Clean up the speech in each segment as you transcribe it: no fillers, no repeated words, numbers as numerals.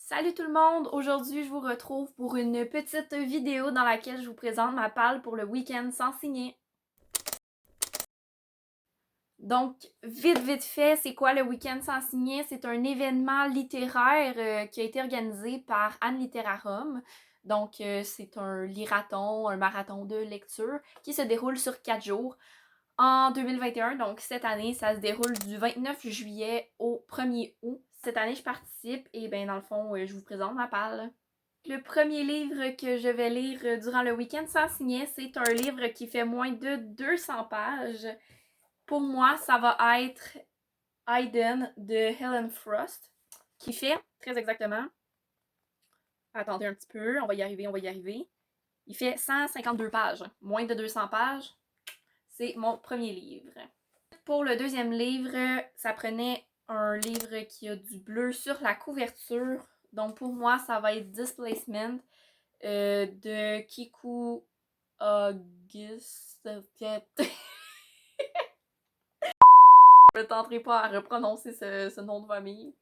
Salut tout le monde! Aujourd'hui, je vous retrouve pour une petite vidéo dans laquelle je vous présente ma palle pour le week-end sans signer. Donc, vite fait, c'est quoi le week-end sans signer? C'est un événement littéraire qui a été organisé par Anne Littérarum. Donc, c'est un lirathon, un marathon de lecture qui se déroule sur 4 jours en 2021. Donc, cette année, ça se déroule du 29 juillet au 1er août. Cette année, je participe et ben dans le fond, je vous présente ma palle. Le premier livre que je vais lire durant le week-end sans signer, c'est un livre qui fait moins de 200 pages. Pour moi, ça va être Aiden de Helen Frost, qui fait, très exactement, attendez un petit peu, on va y arriver. Il fait 152 pages, moins de 200 pages. C'est mon premier livre. Pour le deuxième livre, ça prenait un livre qui a du bleu sur la couverture. Donc pour moi, ça va être Displacement de Kiku August. Je ne tenterai pas à reprononcer ce nom de famille.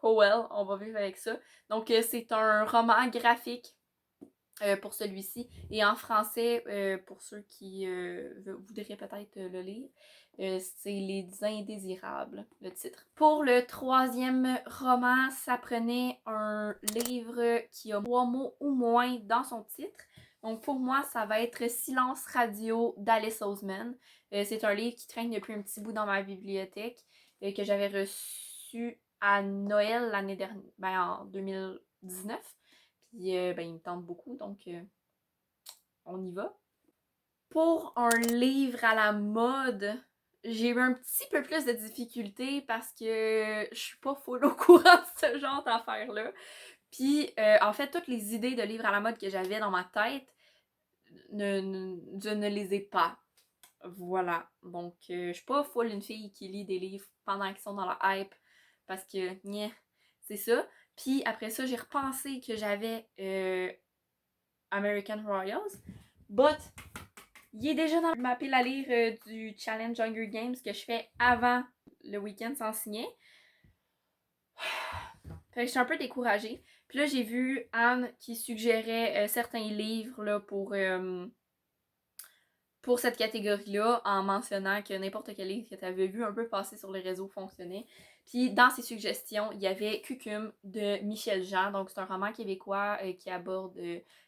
Oh well, on va vivre avec ça. Donc c'est un roman graphique pour celui-ci. Et en français, pour ceux qui voudraient peut-être le lire, c'est Les Indésirables, le titre. Pour le troisième roman, ça prenait un livre qui a 3 mots ou moins dans son titre. Donc pour moi, ça va être Silence radio d'Alice Oseman. C'est un livre qui traîne depuis un petit bout dans ma bibliothèque, que j'avais reçu à Noël l'année dernière, en 2019. Puis il me tente beaucoup, donc on y va. Pour un livre à la mode, j'ai eu un petit peu plus de difficultés parce que je suis pas full au courant de ce genre d'affaires-là. Puis en fait, toutes les idées de livres à la mode que j'avais dans ma tête, je ne les ai pas. Voilà. Donc je suis pas full une fille qui lit des livres pendant qu'ils sont dans la hype parce que, c'est ça. Puis après ça, j'ai repensé que j'avais American Royals. But, il est déjà dans ma pile à lire du Challenge Hunger Games que je fais avant le week-end sans signer. Fait que je suis un peu découragée. Puis là, j'ai vu Anne qui suggérait certains livres là, pour cette catégorie-là en mentionnant que n'importe quel livre que tu avais vu un peu passer sur les réseaux fonctionnait. Puis dans ses suggestions, il y avait Cucume de Michel Jean. Donc c'est un roman québécois qui aborde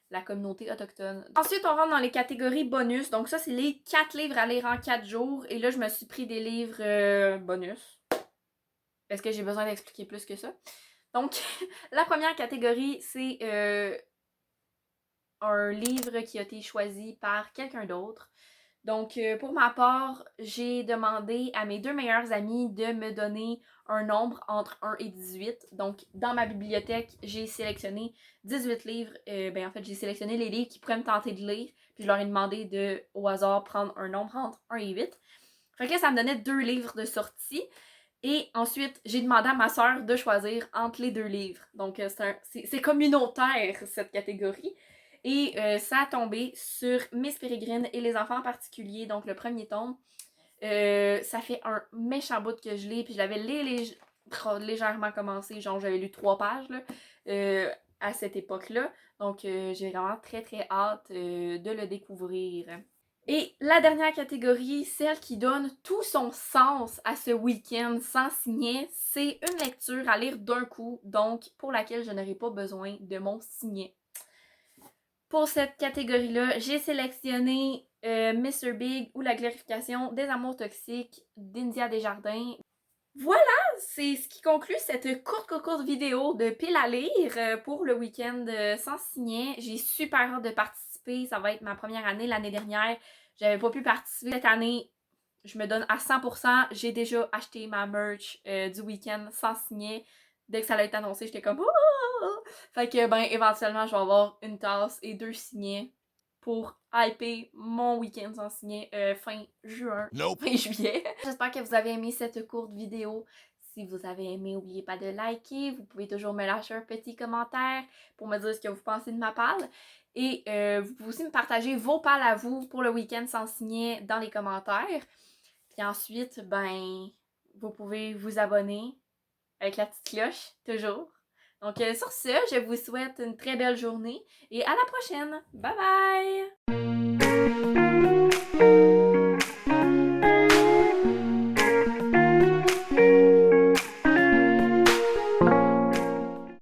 la communauté autochtone. Ensuite, on rentre dans les catégories bonus. Donc ça, c'est les 4 livres à lire en 4 jours. Et là, je me suis pris des livres bonus. Est-ce que j'ai besoin d'expliquer plus que ça? Donc, la première catégorie, c'est un livre qui a été choisi par quelqu'un d'autre. Donc, pour ma part, j'ai demandé à mes 2 meilleures amies de me donner un nombre entre 1 et 18. Donc, dans ma bibliothèque, j'ai sélectionné 18 livres. En fait, j'ai sélectionné les livres qui pourraient me tenter de lire. Puis, je leur ai demandé de, au hasard, prendre un nombre entre 1 et 8. Fait que ça me donnait 2 livres de sortie. Et ensuite, j'ai demandé à ma soeur de choisir entre les 2 livres. Donc, c'est communautaire, cette catégorie. Et ça a tombé sur Miss Peregrine et les enfants en particulier, donc le premier tome. Ça fait un méchant bout que je lis, puis je l'avais légèrement commencé, genre j'avais lu 3 pages là, à cette époque-là. Donc j'ai vraiment très hâte de le découvrir. Et la dernière catégorie, celle qui donne tout son sens à ce week-end sans signer, c'est une lecture à lire d'un coup, donc pour laquelle je n'aurai pas besoin de mon signet. Pour cette catégorie-là, j'ai sélectionné Mr. Big ou la glorification des amours toxiques d'India Desjardins. Voilà, c'est ce qui conclut cette courte vidéo de pile à lire pour le week-end sans signet. J'ai super hâte de participer, ça va être ma première année. L'année dernière, j'avais pas pu participer. Cette année, je me donne à 100%. J'ai déjà acheté ma merch du week-end sans signet. Dès que ça a été annoncé, j'étais comme oh! Fait que éventuellement, je vais avoir une tasse et 2 signets pour hyper mon week-end sans signet fin juin, nope. Fin juillet. J'espère que vous avez aimé cette courte vidéo. Si vous avez aimé, n'oubliez pas de liker. Vous pouvez toujours me lâcher un petit commentaire pour me dire ce que vous pensez de ma palle. Et vous pouvez aussi me partager vos palles à vous pour le week-end sans signet dans les commentaires. Puis ensuite, vous pouvez vous abonner avec la petite cloche, toujours. Donc sur ce, je vous souhaite une très belle journée et à la prochaine. Bye bye!